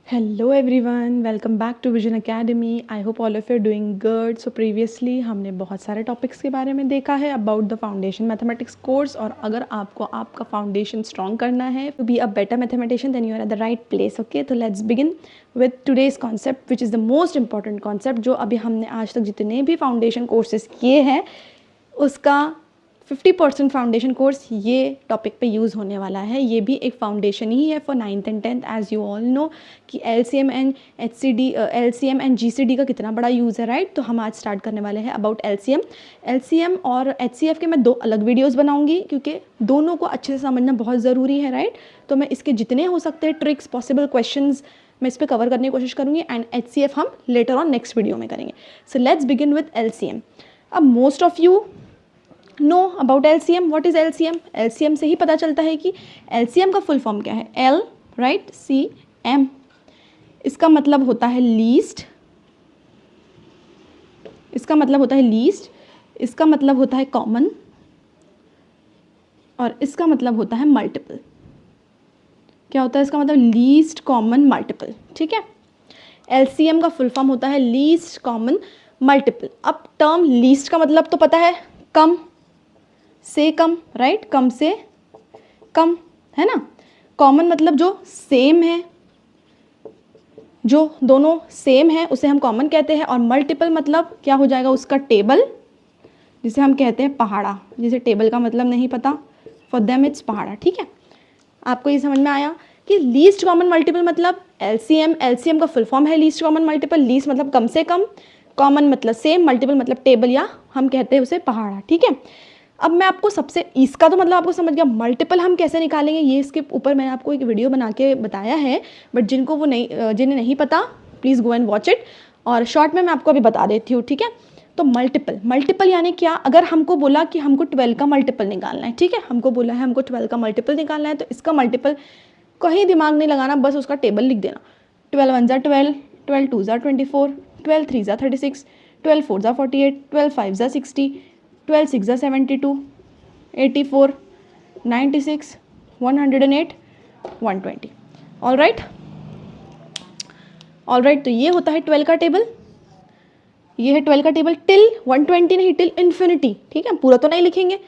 Hello everyone, welcome back to Vision Academy. I hope all of you are doing good. So previously हमने बहुत सारे topics के बारे में देखा है about the foundation mathematics course. और अगर आपको आपका फाउंडेशन स्ट्रॉन्ग करना है to be a better mathematician then you are at the right place. Okay, तो let's begin with today's concept which is the most important concept जो अभी हमने आज तक जितने भी फाउंडेशन कोर्सेज किए हैं उसका 50% फाउंडेशन कोर्स ये टॉपिक पे यूज़ होने वाला है। ये भी एक फाउंडेशन ही है for 9th and 10th। As you all know कि LCM एंड GCD का कितना बड़ा यूज़ है, राइट। तो हम आज स्टार्ट करने वाले हैं अबाउट LCM और HCF के मैं 2 अलग वीडियोस बनाऊंगी क्योंकि दोनों को अच्छे से समझना बहुत ज़रूरी है, राइट। तो मैं इसके जितने हो सकते हैं ट्रिक्स, पॉसिबल क्वेश्चंस मैं इस पर कवर करने की कोशिश करूँगी एंड HCF हम लेटर ऑन नेक्स्ट वीडियो में करेंगे। सो लेट्स बिगिन विथ LCM। अब most of you know about LCM। What is LCM? LCM से ही पता चलता है कि LCM का फुल फॉर्म क्या है। L, right, CM। इसका मतलब होता है लीस्ट, इसका मतलब होता है लीस्ट, इसका मतलब होता है कॉमन और इसका मतलब होता है मल्टीपल। क्या होता है इसका मतलब? लीस्ट कॉमन मल्टीपल, ठीक है। LCM का फुल फॉर्म होता है लीस्ट कॉमन मल्टीपल। अब टर्म लीस्ट का मतलब तो पता है, कम से कम, राइट, कम से कम, है ना। कॉमन मतलब जो सेम है, जो दोनों सेम है उसे हम कॉमन कहते हैं। और मल्टीपल मतलब क्या हो जाएगा? उसका टेबल, जिसे हम कहते हैं पहाड़ा। जिसे टेबल का मतलब नहीं पता, फॉर देम इट्स पहाड़ा, ठीक है। आपको ये समझ में आया कि लीस्ट कॉमन मल्टीपल मतलब LCM का फुल फॉर्म है लीस्ट कॉमन मल्टीपल। लीस्ट मतलब कम से कम, कॉमन मतलब सेम, मल्टीपल मतलब टेबल या हम कहते हैं उसे पहाड़ा, ठीक है। अब मैं आपको सबसे, इसका तो मतलब आपको समझ गया। मल्टीपल हम कैसे निकालेंगे ये इसके ऊपर मैंने आपको एक वीडियो बना के बताया है, बट जिन्हें नहीं पता please go and watch it. और शॉर्ट में मैं आपको अभी बता देती हूँ, ठीक है। तो मल्टीपल यानी क्या? अगर हमको बोला कि हमको 12 का मल्टीपल निकालना है, ठीक है, हमको बोला है हमको 12 का मल्टीपल निकालना है, तो इसका मल्टीपल कहीं दिमाग नहीं लगाना, बस उसका टेबल लिख देना। 12 1 ज़ा 12, 12 2 ज़ा 24, 12 3 ज़ा 36, 12 4 ज़ा 48, 12 5 ज़ा 60, 12 6 ज़ा 72, 84, 96, 108, 120। ऑल राइट, तो ये होता है 12 का टेबल। ये है 12 का टेबल टिल 120 नहीं, टिल इन्फिनिटी, ठीक है। पूरा तो नहीं लिखेंगे,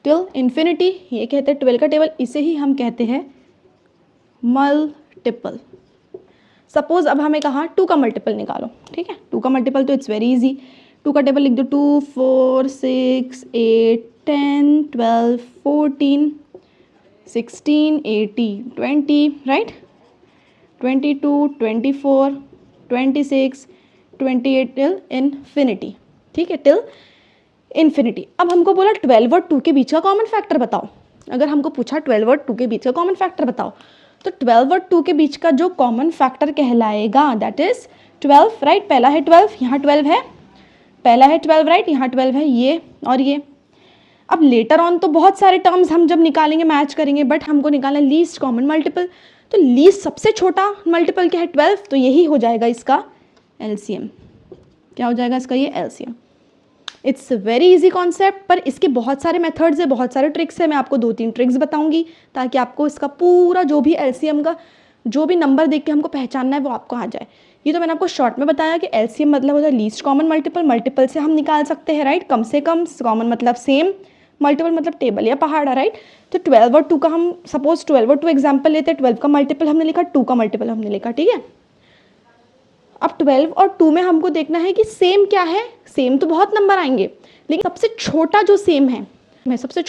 टिल इन्फिनिटी ये कहते हैं 12 का टेबल। इसे ही हम कहते हैं मल्टीपल। सपोज अब हमें कहा 2 का मल्टीपल निकालो, ठीक है। 2 का मल्टीपल तो इट्स वेरी इजी। 2 का टेबल लिख दो। 2 4 6 8 10 12 14 16 18 20, राइट, 22 24 26 28 टिल इन्फिनिटी, ठीक है, टिल इन्फिनिटी। अब हमको बोला 12 और 2 के बीच का कॉमन फैक्टर बताओ। अगर हमको पूछा 12 और 2 के बीच का कॉमन फैक्टर बताओ, तो 12 और 2 के बीच का जो कॉमन फैक्टर कहलाएगा दैट इज 12, राइट। पहला है 12, यहाँ 12 है, पहला है 12, राइट, यहाँ 12 है, ये और ये। अब लेटर ऑन तो बहुत सारे टर्म्स हम जब निकालेंगे मैच करेंगे, बट हमको निकालना है लीस्ट कॉमन मल्टीपल। तो लीस्ट सबसे छोटा मल्टीपल क्या है? 12, तो यही हो जाएगा इसका LCM। क्या हो जाएगा इसका? ये LCM। It's very easy concept, पर इसके बहुत सारे मेथड्स है, बहुत सारे ट्रिक्स है। मैं आपको 2-3 ट्रिक्स बताऊंगी ताकि आपको इसका पूरा जो भी LCM का जो भी नंबर देख के हमको पहचानना है वो आपको आ जाए। ये तो मैंने आपको शॉर्ट में बताया कि LCM मतलब होता है लीस्ट कॉमन मल्टीपल। मल्टीपल से हम निकाल सकते हैं, राइट, कम से कम, कॉमन मतलब सेम, मल्टीपल मतलब टेबल या पहाड़ा, राइट। तो 12 और 2 का हम सपोज 12 और 2 एग्जाम्पल लेते हैं। 12 का मल्टीपल हमने लिखा, 2 का मल्टीपल हमने लिखा, ठीक है। अब 12 और 2 में हमको देखना है कि सेम क्या है। सेम तो बहुत नंबर आएंगे, लेकिन सबसे छोटा जो सेम है सबसे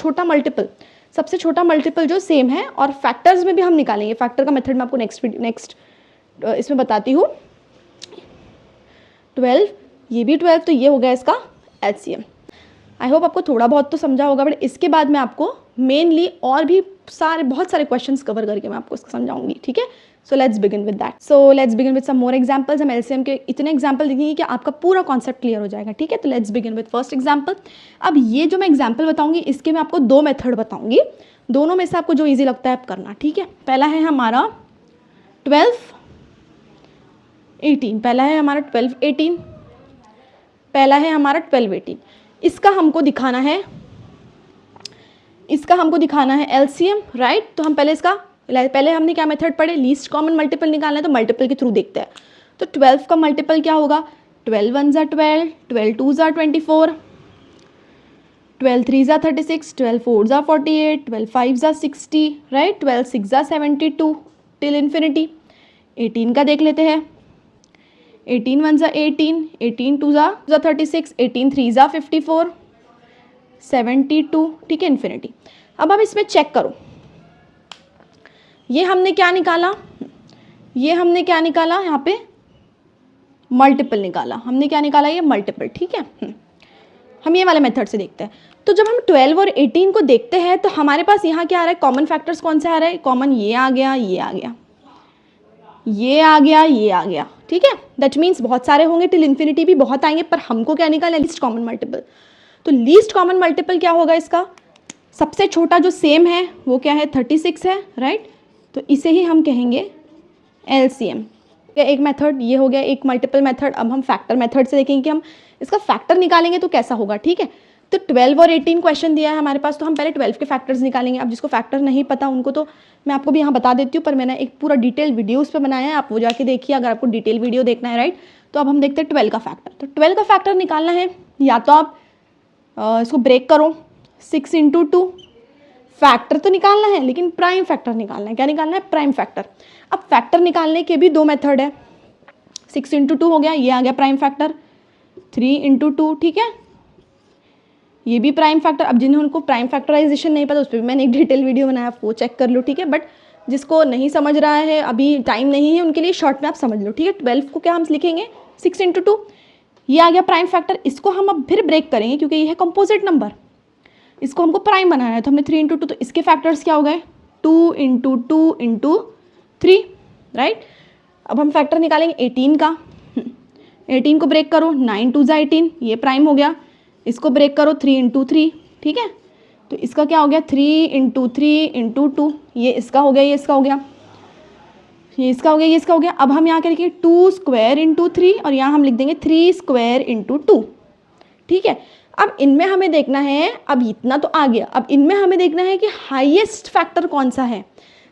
छोटा मल्टीपल जो सेम है। और फैक्टर्स में भी हम निकालेंगे। फैक्टर का मेथड मैं आपको नेक्स्ट इसमें बताती हूँ। 12, ये भी 12, तो ये हो गया इसका LCM। आई होप आपको थोड़ा बहुत तो समझा होगा, बट इसके बाद मैं आपको मेनली और भी बहुत सारे क्वेश्चंस कवर करके मैं आपको इसको समझाऊंगी, ठीक है। So let's begin with that. So let's begin with some more examples. हम LCM के इतने एग्जांपल देखेंगे कि आपका पूरा कॉन्सेप्ट क्लियर हो जाएगा, ठीक है। तो let's begin with first example. अब ये जो मैं एग्जांपल बताऊंगी इसके मैं आपको 2 मेथड बताऊंगी। दोनों में से आपको जो ईजी लगता है आप करना, ठीक है। पहला है हमारा 12 18, पहला है हमारा 12 18, पहला है हमारा 12 18। इसका हमको दिखाना है LCM, राइट। तो हम पहले इसका पहले हमने क्या मेथड पढ़े, लीस्ट कॉमन मल्टीपल निकालना है तो मल्टीपल के थ्रू देखते हैं। तो 12 का मल्टीपल क्या होगा, 12 1 ज़ा 12, 12 2 ज़ा 24, 12 3 ज़ा 36, 12 4 ज़ा 48, 12 5 ज़ा 60, राइट, 12 6 ज़ा 72 टिल इन्फिनिटी। 18 का देख लेते हैं, 18 1 ज़ा 18, 18 2 ज़ा 36, 18 3 ज़ा 54, 72, ठीक है, इन्फिनिटी। अब हम इसमें चेक करो, ये हमने क्या निकाला, ये हमने क्या निकाला, यहाँ पे मल्टीपल निकाला, हमने क्या निकाला, ये मल्टीपल, ठीक है। हम ये वाले मेथड से देखते हैं। तो जब हम 12 और 18 को देखते हैं तो हमारे पास यहाँ क्या आ रहा है, कॉमन फैक्टर्स कौन से आ रहे हैं, कॉमन ये आ गया, ये आ गया, ये आ गया, ये आ गया, ठीक है। दैट मीन्स बहुत सारे होंगे, टिल इन्फिनिटी भी बहुत आएंगे, पर हमको क्या निकालना है, लीस्ट कॉमन मल्टीपल। तो लीस्ट कॉमन मल्टीपल क्या होगा इसका, सबसे छोटा जो सेम है वो क्या है, 36 है, राइट। तो इसे ही हम कहेंगे LCM। एक मेथड ये हो गया, एक मल्टीपल मेथड। अब हम फैक्टर मेथड से देखेंगे कि हम इसका फैक्टर निकालेंगे तो कैसा होगा, ठीक है। तो 12 और 18 क्वेश्चन दिया है हमारे पास, तो हम पहले 12 के फैक्टर्स निकालेंगे। अब जिसको फैक्टर नहीं पता उनको तो मैं आपको भी यहाँ बता देती हूँ, पर मैंने एक पूरा डिटेल वीडियो उस पर बनाया है, आप वो जाके देखिए अगर आपको डिटेल वीडियो देखना है, राइट। तो अब हम देखते हैं 12 का फैक्टर। तो 12 का फैक्टर निकालना है, या तो आप इसको ब्रेक करो, 6 × 2, फैक्टर तो निकालना है लेकिन प्राइम फैक्टर निकालना है। क्या निकालना है, प्राइम फैक्टर। अब फैक्टर निकालने के भी दो मेथड है, 6 × 2 हो गया, ये आ गया प्राइम फैक्टर, 3 × 2, ठीक है, ये भी प्राइम फैक्टर। अब जिन्हें उनको प्राइम फैक्टराइजेशन नहीं पता उस पर भी मैंने एक डिटेल वीडियो बनाया, आप वो चेक कर लो, ठीक है। बट जिसको नहीं समझ रहा है, अभी टाइम नहीं है, उनके लिए शॉर्ट में आप समझ लो, ठीक है। 12 को क्या हम लिखेंगे, 6 × 2, ये आ गया प्राइम फैक्टर। इसको हम अब फिर ब्रेक करेंगे क्योंकि ये है कंपोजिट नंबर, इसको हमको प्राइम बनाना है, तो हमने 3 × 2, तो इसके फैक्टर्स क्या हो गए, 2 × 2 × 3, राइट। अब हम फैक्टर निकालेंगे 18 का, 18 को ब्रेक करो, 9 2 ज़ा 18, ये प्राइम हो गया। इसको ब्रेक करो, 3 × 3, ठीक है। तो इसका क्या हो गया, 3 × 3 × 2, ये इसका हो गया, ये इसका हो गया, ये इसका हो गया, ये इसका हो गया। अब हम यहाँ क्या लिखेंगे, 2 स्क्वायर × 3, और यहाँ हम लिख देंगे 3 स्क्वायर × 2, ठीक है। अब इनमें हमें देखना है, अब इतना तो आ गया, अब इनमें हमें देखना है कि हाईएस्ट फैक्टर कौन सा है।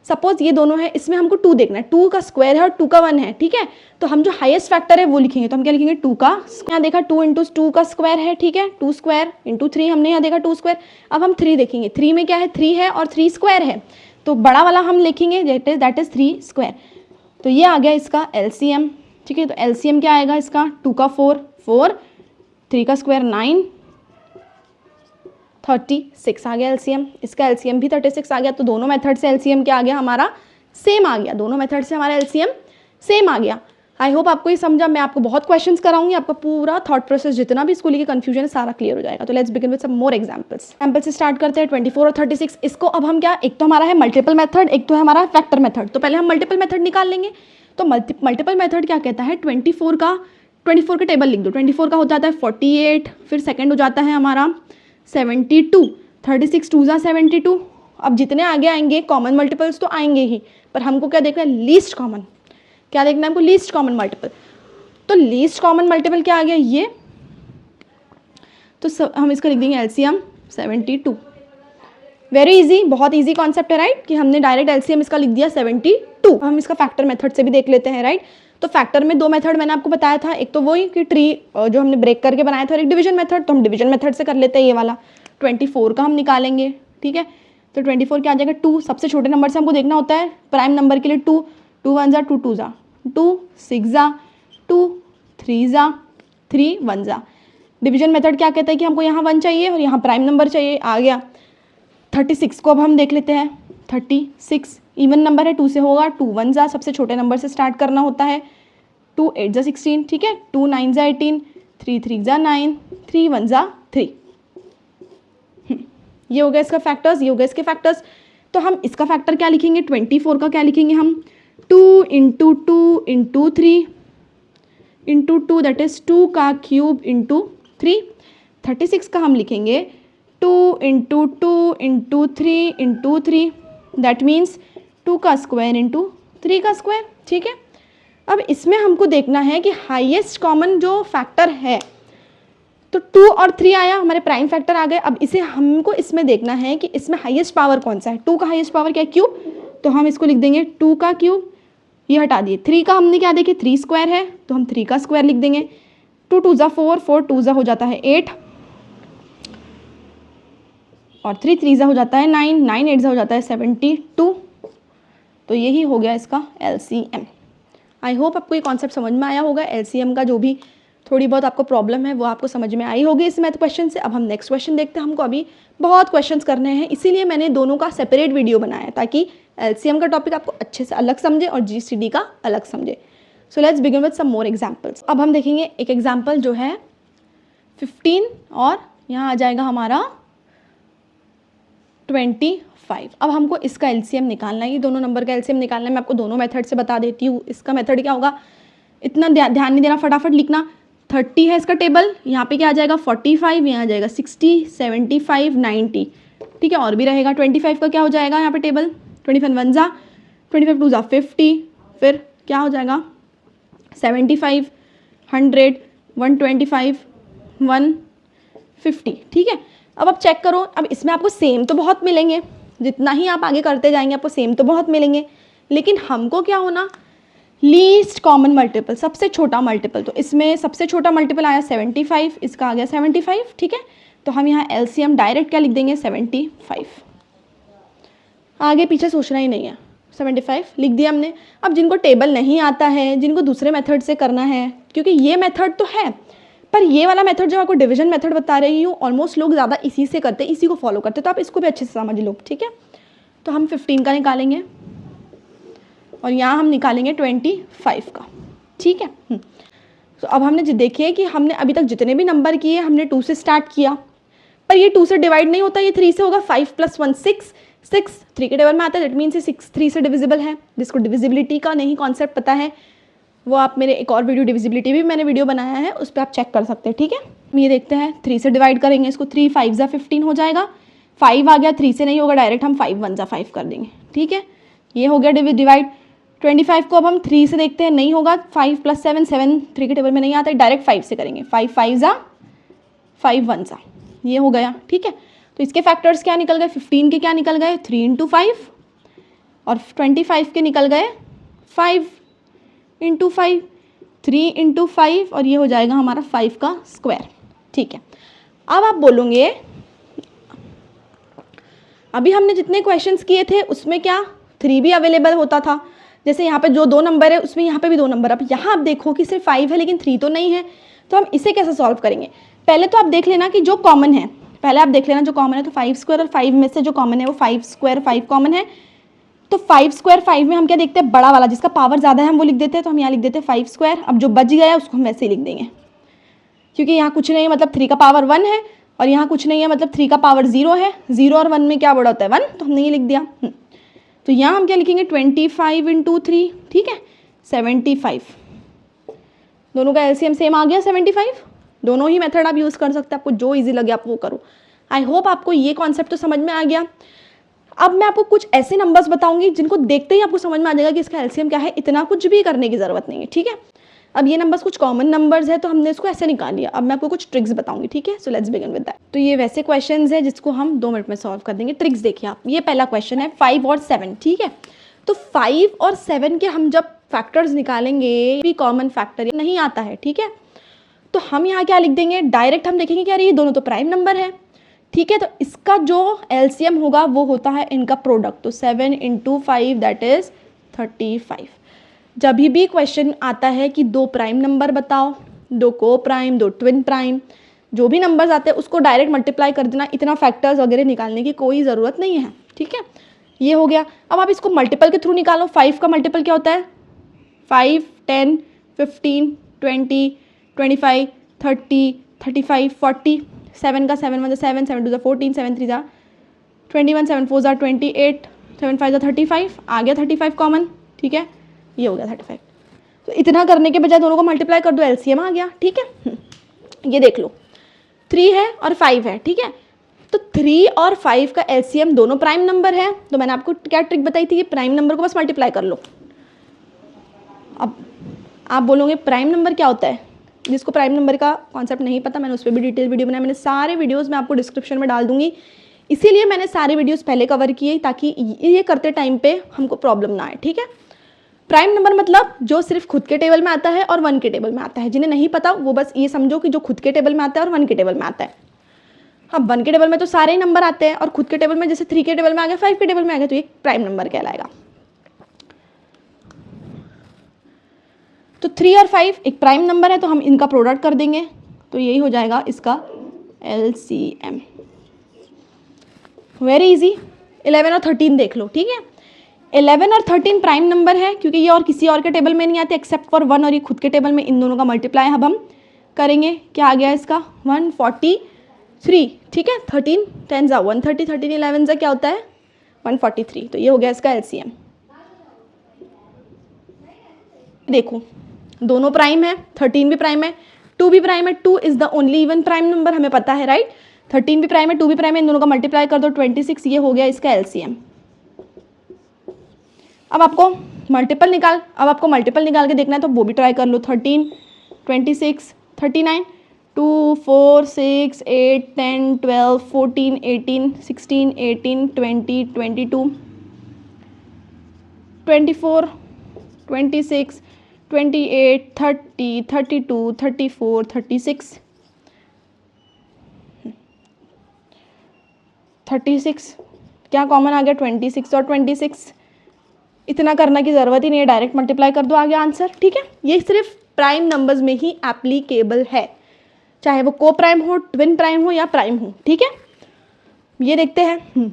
सपोज ये दोनों है, इसमें हमको 2 देखना है, 2 का स्क्वायर है और 2 का 1 है, ठीक है। तो हम जो हाईएस्ट फैक्टर है वो लिखेंगे, तो हम क्या लिखेंगे, 2 का, यहाँ देखा 2 × 2 का स्क्वायर है, ठीक है, 2 स्क्वायर × 3, हमने यहाँ देखा 2 स्क्वायर। अब हम 3 देखेंगे, 3 में क्या है, 3 है और 3 स्क्वायर है, तो बड़ा वाला हम लिखेंगे, दैट इज 3 स्क्वायर। तो ये आ गया इसका LCM, ठीक है। तो LCM क्या आएगा इसका, 2 का 4, 4, 3 का स्क्वायर 9, 36 आ गया LCM। इसका LCM भी 36 आ गया। तो दोनों मेथड से LCM क्या आ गया हमारा, सेम आ गया, दोनों मेथड से हमारा LCM सेम आ गया। आई होप आपको ये समझा। मैं आपको बहुत क्वेश्चंस कराऊंगी, आपका पूरा थॉट प्रोसेस जितना भी इसको लेके कंफ्यूजन है सारा क्लियर हो जाएगा। तो let's begin with some more examples. Example से स्टार्ट करते हैं 24 और 36। इसको अब हम क्या, एक तो हमारा है मल्टीपल मेथड, एक तो है हमारा फैक्टर मेथड। तो पहले हम मल्टीपल मेथड निकाल लेंगे। तो मल्टीपल मेथड क्या कहता है, 24 का टेबल लिख दो। 24 का हो जाता है 48, फिर सेकेंड हो जाता है हमारा 72, 36 2 ज़ा 72। अब जितने आगे आएंगे कॉमन मल्टीपल्स तो आएंगे ही, पर हमको क्या देखना है, लीस्ट कॉमन। क्या देखना है हमको, लीस्ट कॉमन मल्टीपल। तो लीस्ट कॉमन मल्टीपल क्या आ गया, ये। तो हम इसका लिख देंगे LCM 72। वेरी इजी, बहुत इजी कॉन्सेप्ट है, राइट, कि हमने डायरेक्ट LCM इसका लिख दिया 72। हम इसका फैक्टर मेथड से भी देख लेते हैं, राइट। तो फैक्टर में दो मेथड मैंने आपको बताया था, एक तो वही कि ट्री जो हमने ब्रेक करके बनाया था, और एक डिवीजन मेथड। तो हम डिवीजन मेथड से कर लेते हैं ये वाला। 24 का हम निकालेंगे, ठीक है। तो 24 क्या आ जाएगा, 2, सबसे छोटे नंबर से हमको देखना होता है प्राइम नंबर के लिए 2, 2 1 ज़ा 2 2 ज़ा 2, 6 ज़ा 2, 3 ज़ा 3, 1 ज़ा। डिवीजन मेथड क्या कहता है कि हमको यहाँ 1 चाहिए और यहाँ प्राइम नंबर चाहिए, आ गया। 36 को अब हम देख लेते हैं। 36 इवन नंबर है, 2 से होगा, 2 1 ज़ा, सबसे छोटे नंबर से स्टार्ट करना होता है। 2 8 ज़ा 16, ठीक है। 2 9 ज़ा 18, 3 3 ज़ा 9, 3 1 ज़ा 3। ये हो गया इसका फैक्टर्स, ये हो गया इसके फैक्टर्स। तो हम इसका फैक्टर क्या लिखेंगे, 24 का क्या लिखेंगे हम, 2 × 2 × 3 × 2, दैट इज 2 का क्यूब × 3। 36 का हम लिखेंगे 2 × 2 × 3 × 3, दैट मीन्स 2 का स्क्वायर × 3 का स्क्वायर, ठीक है। अब इसमें हमको देखना है कि हाईएस्ट कॉमन जो फैक्टर है, तो 2 और 3 आया, हमारे प्राइम फैक्टर आ गए। अब इसे हमको इसमें देखना है कि इसमें हाईएस्ट पावर कौन सा है। 2 का हाईएस्ट पावर क्या है, क्यूब, तो हम इसको लिख देंगे 2 का क्यूब, ये हटा दिए, 3 का हमने क्या देखिए 3 स्क्वायर है तो हम 3 का स्क्वायर लिख देंगे, 2 2 ज़ा 4, 4 2 ज़ा हो जाता है 8 और 3 3 ज़ा हो जाता है 9, 9 8 ज़ा हो जाता है 72। तो यही हो गया इसका LCM। आई होप आपको ये कॉन्सेप्ट समझ में आया होगा। LCM का जो भी थोड़ी बहुत आपको प्रॉब्लम है वो आपको समझ में आई होगी इस मैथ क्वेश्चन से। अब हम नेक्स्ट क्वेश्चन देखते हैं। हमको अभी बहुत क्वेश्चंस करने हैं, इसीलिए मैंने दोनों का सेपरेट वीडियो बनाया है ताकि LCM का टॉपिक आपको अच्छे से अलग समझे और GCD का अलग समझे। So let's begin with some more examples. अब हम देखेंगे एक एग्जाम्पल जो है 15 और यहाँ आ जाएगा हमारा 25। अब हमको इसका LCM निकालना है, ये दोनों नंबर का LCM निकालना है। मैं आपको दोनों मेथड से बता देती हूँ। इसका मेथड क्या होगा, इतना ध्यान नहीं देना, फटाफट लिखना। 30 है इसका टेबल, यहाँ पे क्या आ जाएगा 45, यहाँ आ जाएगा 60, 75, 90, ठीक है। और भी रहेगा 25 का क्या हो जाएगा यहाँ पे टेबल, 25 1 ज़ा 25 2 ज़ा 50, फिर क्या हो जाएगा 75, 100, 125, 150, ठीक है। अब आप चेक करो, अब इसमें आपको सेम तो बहुत मिलेंगे, जितना ही आप आगे करते जाएंगे आपको सेम तो बहुत मिलेंगे, लेकिन हमको क्या होना, लीस्ट कॉमन मल्टीपल, सबसे छोटा मल्टीपल। तो इसमें सबसे छोटा मल्टीपल आया 75, इसका आ गया 75, ठीक है। तो हम यहाँ LCM डायरेक्ट क्या लिख देंगे 75, आगे पीछे सोचना ही नहीं है, 75 लिख दिया हमने। अब जिनको टेबल नहीं आता है, जिनको दूसरे मेथड से करना है, क्योंकि ये मेथड तो है पर ये वाला मेथड जो आपको डिवीजन मेथड बता रही हूँ ऑलमोस्ट लोग ज़्यादा इसी से करते हैं, इसी को फॉलो करते हैं, तो आप इसको भी अच्छे से समझ लो, ठीक है। तो हम 15 का निकालेंगे और यहाँ हम निकालेंगे 25 का, ठीक है। तो अब हमने देखिए कि हमने अभी तक जितने भी नंबर किए हमने 2 से स्टार्ट किया, पर ये 2 से डिवाइड नहीं होता, ये 3 से होगा। 5 + 1 6, 6 3 के टेबल में आता है, दैट मीन्स ये 6 3 से डिविजिबल है। जिसको डिविजिबिलिटी का नहीं कॉन्सेप्ट पता है वो आप मेरे एक और वीडियो डिविजिबिलिटी भी मैंने वीडियो बनाया है, उस पर आप चेक कर सकते हैं, ठीक है। ये देखते हैं 3 से डिवाइड करेंगे इसको, 3 5 ज़ा 15 हो जाएगा, 5 आ गया, 3 से नहीं होगा, डायरेक्ट हम 5 1 ज़ा 5 कर देंगे, ठीक है। ये हो गया डिवाइड। 25 को अब हम 3 से देखते हैं, नहीं होगा, 5 + 7 7 3 के टेबल में नहीं आता है, डायरेक्ट 5 से करेंगे, 5 5 ज़ा 5 1 ज़ा, ये हो गया, ठीक है। तो इसके फैक्टर्स क्या निकल गए, 15 के क्या निकल गए 3 × 5 और 25 के निकल गए 5 × 5, 3 × 5 और ये हो जाएगा हमारा 5 का स्क्वायर, ठीक है। अब आप बोलोगे अभी हमने जितने क्वेश्चंस किए थे उसमें क्या 3 भी अवेलेबल होता था, जैसे यहाँ पे जो 2 नंबर है उसमें यहाँ पे भी 2 नंबर। अब यहाँ आप देखो कि सिर्फ 5 है लेकिन 3 तो नहीं है, तो हम इसे कैसे सॉल्व करेंगे। पहले तो आप देख लेना कि जो कॉमन है, पहले आप देख लेना जो कॉमन है, तो 5 स्क्वायर और 5 में से जो कॉमन है वो 5 स्क्वायर 5 कॉमन है। तो 5 स्क्वायर 5 में हम क्या देखते हैं, बड़ा वाला जिसका पावर ज़्यादा है हम वो लिख देते हैं, तो हम यहाँ लिख देते हैं 5 स्क्वायर। अब जो बच गया है उसको हम वैसे ही लिख देंगे, क्योंकि यहाँ कुछ नहीं है मतलब 3 का पावर 1 है और यहाँ कुछ नहीं है मतलब 3 का पावर 0 है, 0 और 1 में क्या बड़ा होता है 1, तो हमने ये लिख दिया। तो यहाँ हम क्या लिखेंगे 25 × 3, ठीक है 75। दोनों का LCM सेम आ गया 75। दोनों ही मेथड आप यूज़ कर सकते हैं, आपको जो इजी लगे आप वो करो। आई होप आपको ये कॉन्सेप्ट तो समझ में आ गया। अब मैं आपको कुछ ऐसे नंबर्स बताऊंगी जिनको देखते ही आपको समझ में आ जाएगा कि इसका LCM क्या है, इतना कुछ भी करने की ज़रूरत नहीं है, ठीक है। अब ये नंबर्स कुछ कॉमन नंबर्स है तो हमने इसको ऐसे निकाल लिया। अब मैं आपको कुछ ट्रिक्स बताऊंगी, ठीक है। So let's begin with that. तो ये वैसे क्वेश्चंस है जिसको हम 2 मिनट में सॉल्व कर देंगे। ट्रिक्स देखिए आप, ये पहला क्वेश्चन है 5 और 7, ठीक है। तो 5 और 7 के हम जब फैक्टर्स निकालेंगे भी कॉमन फैक्टर नहीं आता है, ठीक है। तो हम यहाँ क्या लिख देंगे, डायरेक्ट हम देखेंगे कि यार ये दोनों तो प्राइम नंबर है, ठीक है। तो इसका जो LCM होगा वो होता है इनका प्रोडक्ट। तो 7 × 5 दैट इज 35। जब भी क्वेश्चन आता है कि 2 प्राइम नंबर बताओ, 2 को प्राइम, 2 ट्विन प्राइम, जो भी नंबर्स आते हैं उसको डायरेक्ट मल्टीप्लाई कर देना, इतना फैक्टर्स वगैरह निकालने की कोई ज़रूरत नहीं है, ठीक है। ये हो गया। अब आप इसको मल्टीपल के थ्रू निकालो। 5 का मल्टीपल क्या होता है, 5 10 15 20 25 30 35 40। 7 का 7 1 7 7 2 14 7 3 21 7 4 28 7 5 35 आ गया 35 कॉमन, ठीक है। ये हो गया 35। तो इतना करने के बजाय दोनों को मल्टीप्लाई कर दो, LCM आ गया, ठीक है। ये देख लो 3 है और 5 है, ठीक है। तो 3 और 5 का LCM दोनों प्राइम नंबर है। तो मैंने आपको क्या ट्रिक बताई थी कि प्राइम नंबर को बस मल्टीप्लाई कर लो। अब आप बोलोगे प्राइम नंबर क्या होता है, जिसको प्राइम नंबर का कॉन्सेप्ट नहीं पता मैंने उस पर भी डिटेल वीडियो बनाया, मैंने सारे वीडियोस में आपको डिस्क्रिप्शन में डाल दूंगी। इसीलिए मैंने सारे वीडियोस पहले कवर किए ताकि ये करते टाइम पे हमको प्रॉब्लम ना आए, ठीक है। प्राइम नंबर मतलब जो सिर्फ खुद के टेबल में आता है और 1 के टेबल में आता है। जिन्हें नहीं पता वो बस ये समझो कि जो खुद के टेबल में आता है और 1 के टेबल में आता है। हाँ, 1 के टेबल में तो सारे ही नंबर आते हैं और खुद के टेबल में जैसे 3 के टेबल में आ गया, 5 के टेबल में आ गया, तो ये प्राइम नंबर कहलाएगा। तो 3 और 5 एक प्राइम नंबर है, तो हम इनका प्रोडक्ट कर देंगे, तो यही हो जाएगा इसका LCM। Very easy. 11 और 13 देख लो, ठीक है। 11 और 13 प्राइम नंबर है क्योंकि ये और किसी और के टेबल में नहीं आते एक्सेप्ट फॉर 1, और ये खुद के टेबल में, इन दोनों का मल्टीप्लाई अब हम करेंगे। क्या आ गया इसका 143, ठीक है। 13 10 जा 130, 13 11 जा क्या होता है 143, तो ये हो गया इसका LCM। देखो दोनों प्राइम है, 13 भी प्राइम है, 2 भी प्राइम है। 2 is the only even prime number, हमें पता है, राइट। 13 भी प्राइम है, 2 भी प्राइम है, इन दोनों का मल्टीप्लाई कर दो 26, ये हो गया इसका LCM। अब आपको मल्टीपल निकाल के देखना है तो वो भी ट्राई कर लो। 13 26 39 2 4 6 8 10 12 14 18 16 18 20 22 24 26 28 30 32 34 36 36, क्या कॉमन आ गया 26 और 26। इतना करना की ज़रूरत ही नहीं है, डायरेक्ट मल्टीप्लाई कर दो, आ गया आंसर, ठीक है। ये सिर्फ प्राइम नंबर्स में ही एप्लीकेबल है, चाहे वो को प्राइम हो, ट्विन प्राइम हो या प्राइम हो, ठीक है। ये देखते हैं।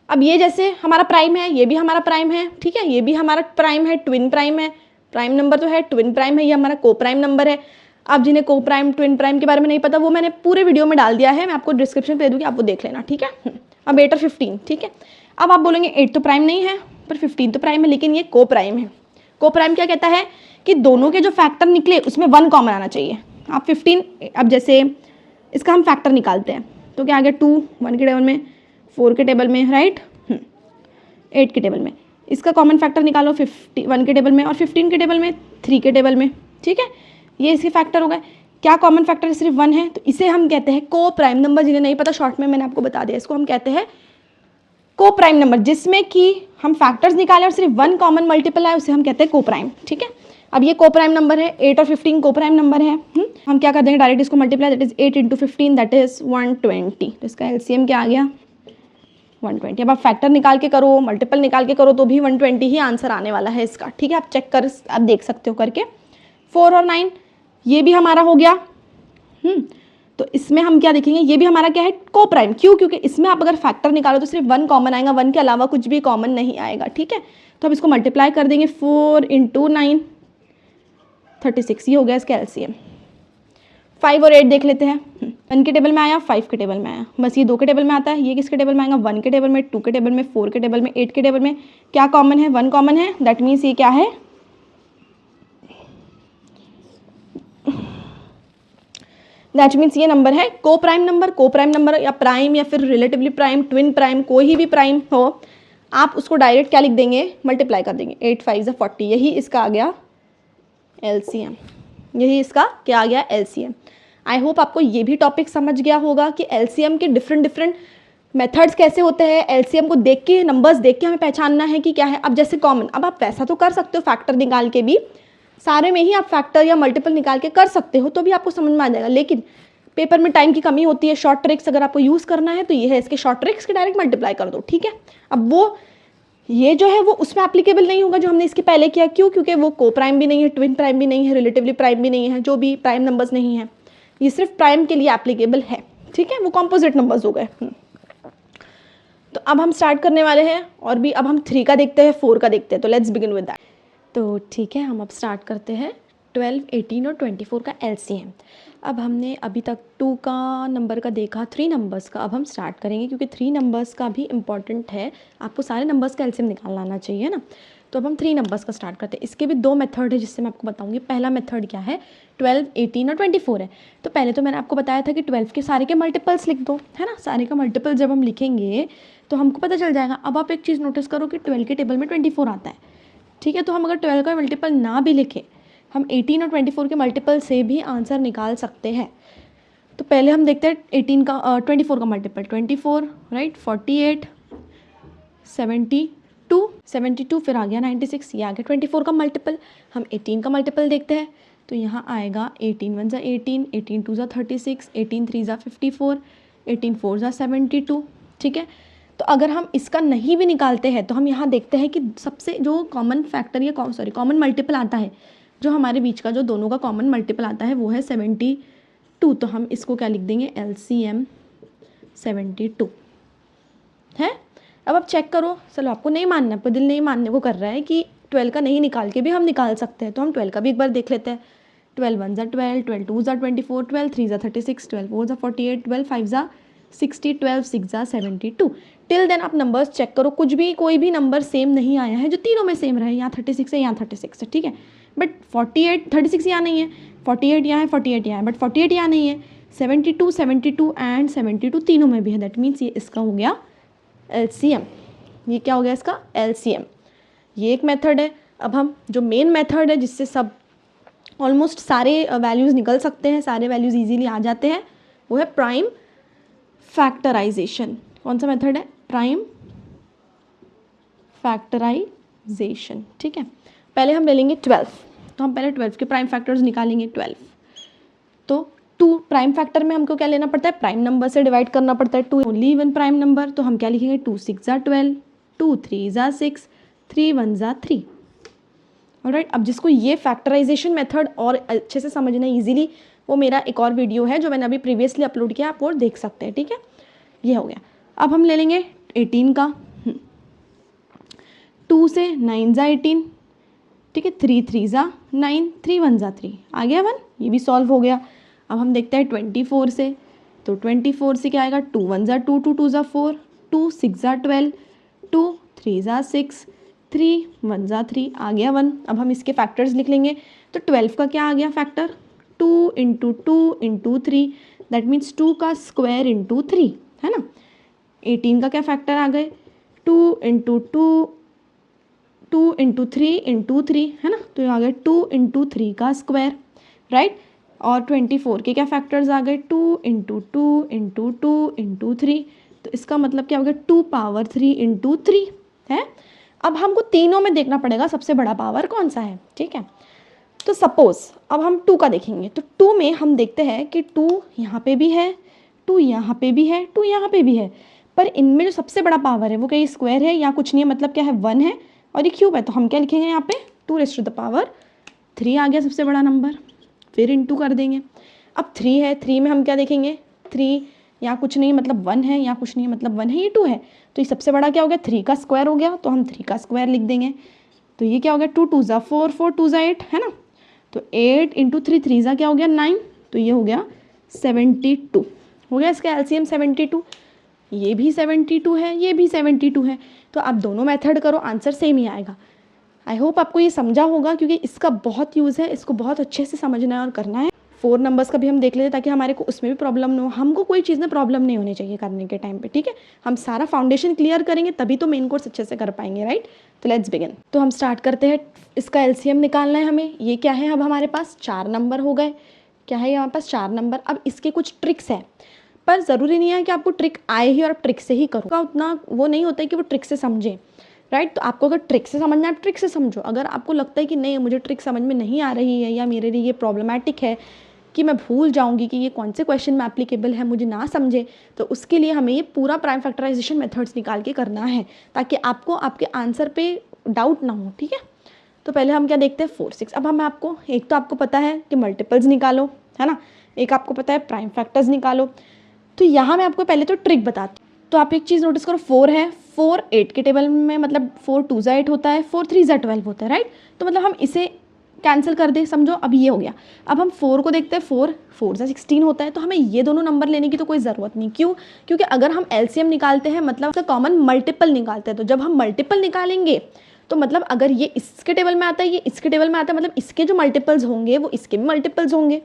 अब ये जैसे हमारा प्राइम है, ये भी हमारा प्राइम है, ठीक है। ये भी हमारा प्राइम है, ट्विन प्राइम है, प्राइम नंबर तो है, ट्विन प्राइम है, ये हमारा को प्राइम नंबर है। अब जिन्हें को प्राइम ट्विन प्राइम के बारे में नहीं पता वो मैंने पूरे वीडियो में डाल दिया है, मैं आपको डिस्क्रिप्शन पे दे दूँगी, आप वो देख लेना, ठीक है। अब 8 और 15, ठीक है। अब आप बोलेंगे 8 तो प्राइम नहीं है पर 15 तो प्राइम है, लेकिन ये को प्राइम है। को प्राइम क्या कहता है कि दोनों के जो फैक्टर निकले उसमें 1 कॉमन आना चाहिए। आप 15, अब जैसे इसका हम फैक्टर निकालते हैं तो क्या आ गया 2 1 के टेबल में, 4 के टेबल में, राइट, 8 के टेबल में। इसका कॉमन फैक्टर निकालो 1 के टेबल में और 15 के टेबल में, 3 के टेबल में, ठीक है। ये इसके फैक्टर हो गए। क्या कॉमन फैक्टर सिर्फ 1 है, तो इसे हम कहते हैं को प्राइम नंबर। जिन्हें नहीं पता शॉर्ट में मैंने आपको बता दिया, इसको हम कहते हैं को प्राइम नंबर, जिसमें कि हम फैक्टर्स निकालें और सिर्फ 1 कॉमन मल्टीपल है, उसे हम कहते हैं को प्राइम, ठीक है। अब ये को प्राइम नंबर है, 8 और 15 को प्राइम नंबर है। हम क्या कर देंगे, डायरेक्ट इसको multiply, that is 8 × 15 that is 120, तो इसका LCM क्या आ गया 120। अब आप फैक्टर निकाल के करो, मल्टीपल निकाल के करो तो भी 120 ही आंसर आने वाला है इसका, ठीक है। आप चेक कर, आप देख सकते हो करके। 4 और 9 ये भी हमारा हो गया। तो इसमें हम क्या देखेंगे, ये भी हमारा क्या है को प्राइम। क्यों? क्योंकि इसमें आप अगर फैक्टर निकालो तो सिर्फ 1 कॉमन आएगा, 1 के अलावा कुछ भी कॉमन नहीं आएगा, ठीक है। तो अब इसको मल्टीप्लाई कर देंगे, 4 × 9 36, ये हो गया इसका LCM। 5 और 8 देख लेते हैं। 1 के टेबल में आया, 5 के टेबल में आया, बस ये 2 के टेबल में आता है। ये किसके टेबल में आएगा, 1 के टेबल में, 2 के टेबल में, 4 के टेबल में, 8 के टेबल में। क्या कॉमन है, 1 कॉमन है, दैट मीन्स ये क्या है दैट मीन्स ये नंबर है को प्राइम नंबर। को प्राइम नंबर या प्राइम या फिर रिलेटिवली प्राइम, ट्विन प्राइम, कोई भी प्राइम हो, आप उसको डायरेक्ट क्या लिख देंगे, मल्टीप्लाई कर देंगे। 8 5 = 40, यही इसका आ गया LCM। यही इसका क्या आ गया LCM। आई होप आपको ये भी टॉपिक समझ गया होगा कि LCM के डिफरेंट मेथड्स कैसे होते हैं। LCM को देख के, नंबर्स देख के हमें पहचानना है कि क्या है। अब जैसे कॉमन, अब आप वैसा तो कर सकते हो फैक्टर निकाल के भी, सारे में ही आप फैक्टर या मल्टीपल निकाल के कर सकते हो, तो भी आपको समझ में आ जाएगा। लेकिन पेपर में टाइम की कमी होती है, शॉर्ट ट्रिक्स अगर आपको यूज़ करना है तो ये है इसके शॉर्ट ट्रिक्स के, डायरेक्ट मल्टीप्लाई कर दो, ठीक है। अब वो ये जो है वो उसमें एप्लीकेबल नहीं होगा जो हमने इसके पहले किया। क्यों? क्योंकि वो को प्राइम भी नहीं है, ट्विन प्राइम भी नहीं है, रिलेटिवली प्राइम भी नहीं है, जो भी प्राइम नंबर्स नहीं है, ये सिर्फ प्राइम के लिए एप्लीकेबल है, ठीक है। वो कॉम्पोजिट नंबर्स हो गए। तो अब हम स्टार्ट करने वाले हैं, और भी अब हम 3 का देखते हैं, 4 का देखते हैं। तो लेट्स बिगिन विद दैट। तो ठीक है, हम अब स्टार्ट करते हैं 12, 18 और 24 का LCM। अब हमने अभी तक 2 का नंबर का देखा, 3 नंबर्स का अब हम स्टार्ट करेंगे, क्योंकि 3 नंबर्स का भी इम्पॉर्टेंट है, आपको सारे नंबर्स का LCM निकालना आना चाहिए ना। तो अब हम 3 नंबर्स का स्टार्ट करते हैं। इसके भी 2 मेथड है जिससे मैं आपको बताऊंगी। पहला मेथड क्या है, 12, 18 और 24 है। तो पहले तो मैंने आपको बताया था कि 12 के सारे के मल्टीपल्स लिख दो, है ना। सारे का मल्टीपल जब हम लिखेंगे तो हमको पता चल जाएगा। अब आप एक चीज़ नोटिस करो कि 12 के टेबल में 24 आता है, ठीक है। तो हम अगर 12 का मल्टीपल ना भी लिखें, हम 18 और 24 के मल्टीपल से भी आंसर निकाल सकते हैं। तो पहले हम देखते हैं 18 का 24 का मल्टीपल, 24 राइट, 48, 72, 72 फिर आ गया 96, ये आ गया 24 का मल्टीपल। हम 18 का मल्टीपल देखते हैं, तो यहाँ आएगा 18 1 ज़ा 18, 18 2 ज़ा 36, 18 3 ज़ा 54, 18 4 ज़ा 72, ठीक है। तो अगर हम इसका नहीं भी निकालते हैं तो हम यहाँ देखते हैं कि सबसे जो कॉमन फैक्टर या कॉमन मल्टीपल आता है, जो हमारे बीच का जो दोनों का कॉमन मल्टीपल आता है वो है 72। तो हम इसको क्या लिख देंगे, LCM 72 है। अब आप चेक करो, चलो आपको नहीं मानना, आपको दिल नहीं मानने को कर रहा है कि 12 का नहीं निकाल के भी हम निकाल सकते हैं, तो हम 12 का भी एक बार देख लेते हैं। 12 1 ज़ा 12, 12 2 ज़ा 24, 12 3 ज़ा 36, 12 4 ज़ा 48, 12 5 ज़ा 60, 12 6 ज़ा 72। टिल देन आप नंबर्स चेक करो, कुछ भी कोई भी नंबर सेम नहीं आया है जो तीनों में सेम रहे, यहाँ 36 है, यहाँ 36 है, ठीक है। बट 48 36 यहाँ नहीं है, 48 यहाँ है, 48 यहाँ है, बट 48 यहाँ नहीं है। 72 72 एंड 72 तीनों में भी है, दैट मीन्स ये इसका हो गया LCM। ये क्या हो गया इसका LCM। ये एक मेथड है। अब हम जो मेन मेथड है जिससे सब ऑलमोस्ट सारे वैल्यूज़ निकल सकते हैं, सारे वैल्यूज़ इजीली आ जाते हैं, वो है प्राइम फैक्टराइजेशन। कौन सा मेथड है, प्राइम फैक्टराइजेशन, ठीक है। पहले हम ले लेंगे 12, तो हम पहले 12 के प्राइम फैक्टर्स निकालेंगे। 12 तो 2 प्राइम फैक्टर में हमको क्या लेना पड़ता है, प्राइम नंबर से डिवाइड करना पड़ता है। 2 ओनली इवन प्राइम नंबर, तो हम क्या लिखेंगे, 2 6 ज़ा 12, 2 3 ज़ा 6, 3 1 ज़ा 3। ऑलराइट, अब जिसको ये फैक्टराइजेशन मेथड और अच्छे से समझना है ईजिली, वो मेरा एक और वीडियो है जो मैंने अभी प्रीवियसली अपलोड किया, आप वो देख सकते हैं, ठीक है। ये हो गया। अब हम ले लेंगे 18 का, 2 से 9 ज़ा 18, ठीक है, 3 3 ज़ा 9, 3 1 ज़ा 3, आ गया 1, ये भी सॉल्व हो गया। अब हम देखते हैं 24 से, तो 24 से क्या आएगा, 2 1 ज़ा 2, 2 2 ज़ा 4, 2 6 ज़ा 12, 2 3 ज़ा 6, 3 1 ज़ा 3, आ गया 1। अब हम इसके फैक्टर्स लिख लेंगे, तो 12 का क्या आ गया factor, 2 into 2 into 3, that means 2 का स्क्वायर इंटू 3, है ना। 18 का क्या फैक्टर आ गए, 2 इंटू 2, 2 इंटू 3 इंटू 3, है ना, तो ये आ गए 2 इंटू 3 का स्क्वायर, राइट। और 24 के क्या फैक्टर्स आ गए, 2 इंटू 2 इंटू 2 इंटू 3, तो इसका मतलब क्या हो गया, 2 पावर 3 इंटू 3 है। अब हमको तीनों में देखना पड़ेगा सबसे बड़ा पावर कौन सा है, ठीक है। तो सपोज अब हम 2 का देखेंगे, तो 2 में हम देखते हैं कि 2 यहाँ पे भी है, 2 यहाँ पे भी है, 2 यहाँ पे भी है, पर इनमें जो सबसे बड़ा पावर है वो क्या स्क्वायर है या कुछ नहीं है, मतलब क्या है 1 है और ये क्यूब है, तो हम क्या लिखेंगे यहाँ पे 2 रेज़ टू द पावर 3 आ गया सबसे बड़ा नंबर, फिर इंटू कर देंगे। अब 3 है, 3 में हम क्या देखेंगे, 3 यहाँ कुछ नहीं मतलब 1 है, यहाँ कुछ नहीं मतलब 1 है, ये 2 है, तो ये सबसे बड़ा क्या हो गया, 3 का स्क्वायर हो गया, तो हम 3 का स्क्वायर लिख देंगे। तो ये क्या हो गया, 2 2 ज़ा 4, 4 2 ज़ा 8, है ना, तो 8 इंटू 3 3 ज़ा क्या हो गया 9, तो ये हो गया 72, हो गया इसका LCM 72। ये भी 72 है, ये भी 72 है, तो आप दोनों मेथड करो, आंसर सेम ही आएगा। आई होप आपको ये समझा होगा, क्योंकि इसका बहुत यूज़ है, इसको बहुत अच्छे से समझना है और करना है। 4 नंबर्स का भी हम देख लेते ताकि हमारे को उसमें भी प्रॉब्लम ना हो, हमको कोई चीज़ में प्रॉब्लम नहीं होनी चाहिए करने के टाइम पे, ठीक है। हम सारा फाउंडेशन क्लियर करेंगे तभी तो मेन कोर्स अच्छे से कर पाएंगे, राइट। तो लेट्स बिगिन। तो हम स्टार्ट करते हैं, इसका LCM निकालना है हमें। ये क्या है, अब हमारे पास 4 नंबर हो गए, क्या है हमारे पास 4 नंबर। अब इसके कुछ ट्रिक्स है, पर ज़रूरी नहीं है कि आपको ट्रिक आए ही और आप ट्रिक से ही करो, उतना वो नहीं होता है कि वो ट्रिक से समझें, राइट। तो आपको अगर ट्रिक से समझना है आप ट्रिक से समझो, अगर आपको लगता है कि नहीं मुझे ट्रिक समझ में नहीं आ रही है या मेरे लिए ये प्रॉब्लमैटिक है कि मैं भूल जाऊंगी कि ये कौन से क्वेश्चन में एप्लीकेबल है, मुझे ना समझे, तो उसके लिए हमें ये पूरा प्राइम फैक्टराइजेशन मेथड्स निकाल के करना है ताकि आपको आपके आंसर पे डाउट ना हो, ठीक है। तो पहले हम क्या देखते हैं 4 6। अब हम आपको एक तो आपको पता है कि मल्टीपल्स निकालो, है ना, एक आपको पता है प्राइम फैक्टर्स निकालो। तो यहाँ मैं आपको पहले तो ट्रिक बताती हूँ। तो आप एक चीज़ नोटिस करो, 4 है, 4 8 के टेबल में मतलब 4 2 ज़ा 8 होता है, 4 3 ज़ा 12 होता है, राइट। तो मतलब हम इसे कैंसिल कर दे, समझो अब ये हो गया। अब हम 4 को देखते हैं, 4 4 ज़ा 16 होता है, तो हमें ये दोनों नंबर लेने की तो कोई ज़रूरत नहीं। क्यों, क्योंकि अगर हम LCM निकालते हैं मतलब उसका कॉमन मल्टीपल निकालते हैं, तो जब हम मल्टीपल निकालेंगे तो मतलब अगर ये इसके टेबल में आता है, ये इसके टेबल में आता है, मतलब इसके जो मल्टीपल्स होंगे वो इसके भी मल्टीपल्स होंगे।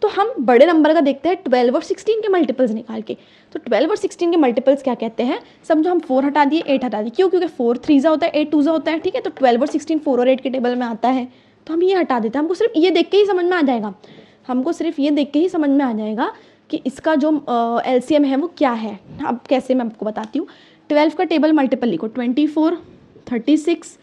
तो हम बड़े नंबर का देखते हैं 12 और 16 के मल्टीपल्स निकाल के। तो 12 और 16 के मल्टीपल्स क्या कहते हैं, समझो हम 4 हटा दिए, 8 हटा दिए, क्यों, क्योंकि 4 3 ज़ा होता है, 8 2 ज़ा होता है, ठीक है। तो 12 और 16 4 और 8 के टेबल में आता है, तो हम ये हटा देते हैं। हमको सिर्फ ये देख के ही समझ में आ जाएगा, हमको सिर्फ ये देख के ही समझ में आ जाएगा कि इसका जो LCM है वो क्या है। अब कैसे मैं आपको बताती हूँ। 12 का टेबल मल्टीपल लिखो, 24, 36,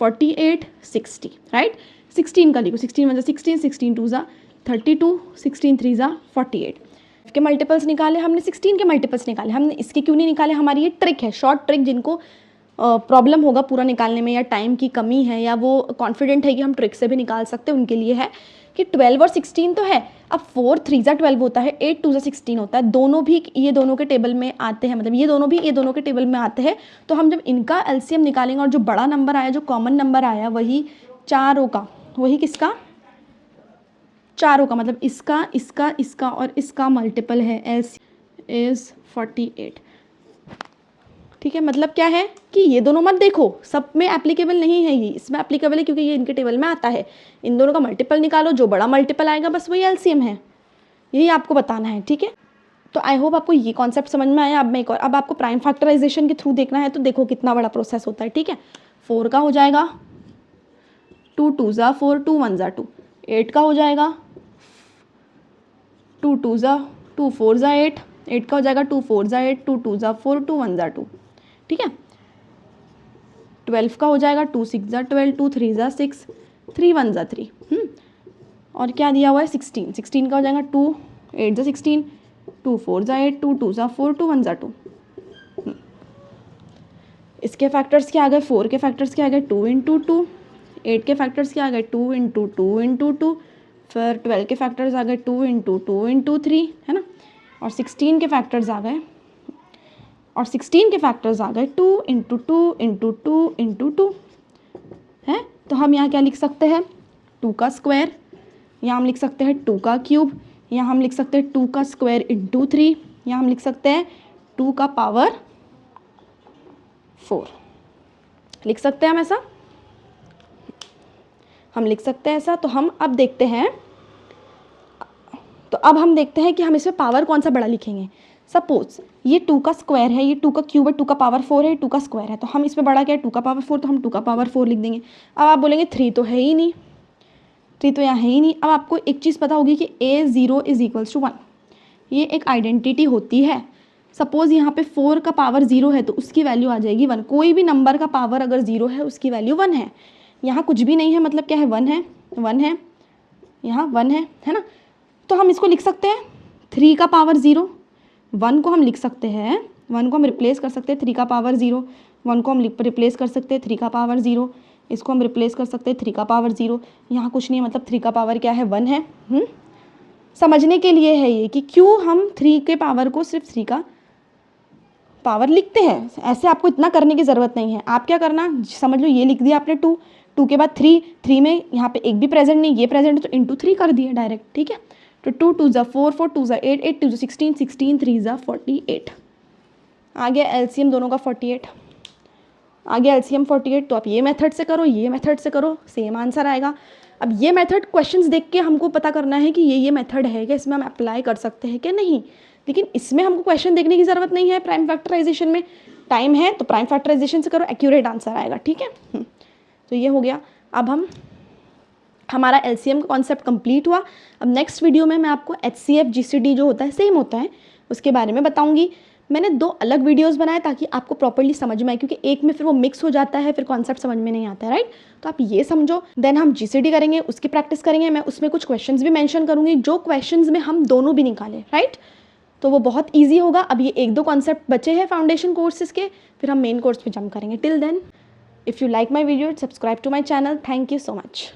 48, 60, राइट। 16 का लिखो, 16 × 16, 16 2 ज़ा 32, 16 3 ज़ा 48 के मल्टीपल्स निकाले हमने, 16 के मल्टीपल्स निकाले हमने। इसके क्यों नहीं निकाले, हमारी ये ट्रिक है, शॉर्ट ट्रिक। जिनको प्रॉब्लम होगा पूरा निकालने में या टाइम की कमी है या वो कॉन्फिडेंट है कि हम ट्रिक से भी निकाल सकते हैं, उनके लिए है कि 12 और 16 तो है। अब 4 3 ज़ा 12 होता है, 8 2 ज़ा 16 होता है, दोनों भी ये दोनों के टेबल में आते हैं, मतलब ये दोनों भी ये दोनों के टेबल में आते हैं। तो हम जब इनका LCM निकालेंगे और जो बड़ा नंबर आया, जो कॉमन नंबर आया, वही चारों का, वही किसका, चारों का, मतलब इसका, इसका, इसका और इसका मल्टीपल है, LCM इज़ 48। ठीक है, मतलब क्या है कि ये दोनों मत देखो, सब में एप्लीकेबल नहीं है, ये इसमें एप्लीकेबल है क्योंकि ये इनके टेबल में आता है। इन दोनों का मल्टीपल निकालो, जो बड़ा मल्टीपल आएगा बस वही LCM है, यही आपको बताना है। ठीक है, तो आई होप आपको ये कॉन्सेप्ट समझ में आया। अब मैं एक और, अब आपको प्राइम फैक्टराइजेशन के थ्रू देखना है, तो देखो कितना बड़ा प्रोसेस होता है। ठीक है, 4 का हो जाएगा 2 2 ज़ा 4, 2 1 ज़ा 2, 8 का हो जाएगा 2 2 ज़ा 2, 4 ज़ा 8, 8 का हो जाएगा 2 4 ज़ा 8, 2 2 ज़ा 4, 2 1 ज़ा 2। ठीक है, 12 का हो जाएगा 2 6 ज़ा 12, 2 3 ज़ा 6, 3 1 ज़ा 3। और क्या दिया हुआ है, 16, 16 का हो जाएगा 2 8 ज़ा 16, 2 4 ज़ा 8, 2 2 ज़ा 4, 2 1 ज़ा 2। इसके फैक्टर्स क्या आ गए, 4 के फैक्टर्स क्या आ गए, 2 × 2, 8 के फैक्टर्स क्या आ गए, 2 × 2 × 2, फिर 12 के फैक्टर्स आ गए 2 × 2 × 3, है ना। और 16 के फैक्टर्स आ गए, और 16 के फैक्टर्स आ गए 2 × 2 × 2 × 2 है। तो हम यहाँ क्या लिख सकते हैं, 2 का स्क्वायर, यहाँ हम लिख सकते हैं 2 का क्यूब, यहाँ हम लिख सकते हैं 2 का स्क्वायर × 3, यहाँ हम लिख सकते हैं 2 का पावर 4, लिख सकते हैं हम ऐसा, हम लिख सकते हैं ऐसा। तो हम अब देखते हैं, तो अब हम देखते हैं कि हम इसमें पावर कौन सा बड़ा लिखेंगे। सपोज ये 2 का स्क्वायर है, ये 2 का क्यूब है, 2 का पावर 4 है, 2 का स्क्वायर है, तो हम इसमें बड़ा क्या है, 2 का पावर 4, तो हम 2 का पावर 4 लिख देंगे। अब आप बोलेंगे 3 तो है ही नहीं, 3 तो यहाँ है ही नहीं। अब आपको एक चीज़ पता होगी कि A0 = 1, ये एक आइडेंटिटी होती है। सपोज़ यहाँ पे 4 का पावर 0 है तो उसकी वैल्यू आ जाएगी 1। कोई भी नंबर का पावर अगर 0 है उसकी वैल्यू 1 है। यहाँ कुछ भी नहीं है, मतलब क्या है, 1 है, 1 है, यहाँ 1 है ना। तो हम इसको लिख सकते हैं 3 का पावर 0, 1 को हम लिख सकते हैं, 1 को हम रिप्लेस कर सकते हैं 3 का पावर 0, 1 को हम रिप्लेस कर सकते हैं 3 का पावर 0, इसको हम रिप्लेस कर सकते हैं 3 का पावर 0। यहाँ कुछ नहीं है, मतलब 3 का पावर क्या है, 1 है। समझने के लिए है ये कि क्यों हम 3 के पावर को सिर्फ 3 का पावर लिखते हैं। ऐसे आपको इतना करने की ज़रूरत नहीं है। आप क्या करना, समझ लो ये लिख दिया आपने 2, 2 के बाद 3, 3 में यहाँ पे एक भी प्रेजेंट नहीं, ये प्रेजेंट है तो × 3 कर दिया डायरेक्ट। ठीक है, तो 2 2 ज़ा 4, 4 2 ज़ा 8, 8 2 ज़ा 16, 16 3 ज़ा 48, आ गया LCM दोनों का 48, आ गया LCM 48। तो आप ये मेथड से करो, ये मेथड से करो, सेम आंसर आएगा। अब ये मेथड क्वेश्चंस देख के हमको पता करना है कि ये मेथड है कि इसमें हम अप्लाई कर सकते हैं कि नहीं। लेकिन इसमें हमको क्वेश्चन देखने की ज़रूरत नहीं है। प्राइम फैक्टराइजेशन में टाइम है तो प्राइम फैक्टराइजेशन से करो, एक्यूरेट आंसर आएगा। ठीक है, तो ये हो गया। अब हमारा LCM का कॉन्सेप्ट कंप्लीट हुआ। अब नेक्स्ट वीडियो में मैं आपको HCF GCD जो होता है, सेम होता है, उसके बारे में बताऊंगी। मैंने 2 अलग वीडियोस बनाए ताकि आपको प्रॉपर्ली समझ में आए, क्योंकि एक में फिर वो मिक्स हो जाता है, फिर कॉन्सेप्ट समझ में नहीं आता है, राइट। तो आप ये समझो, देन हम GCD करेंगे, उसकी प्रैक्टिस करेंगे। मैं उसमें कुछ क्वेश्चंस भी मेंशन करूँगी, जो क्वेश्चंस में हम दोनों भी निकालें, राइट। तो वो बहुत ईजी होगा। अब ये 1-2 कॉन्सेप्ट बचे हैं फाउंडेशन कोर्सेज के, फिर हम मेन कोर्स पे जंप करेंगे। Till then, if you like my video, subscribe to my channel. Thank you so much.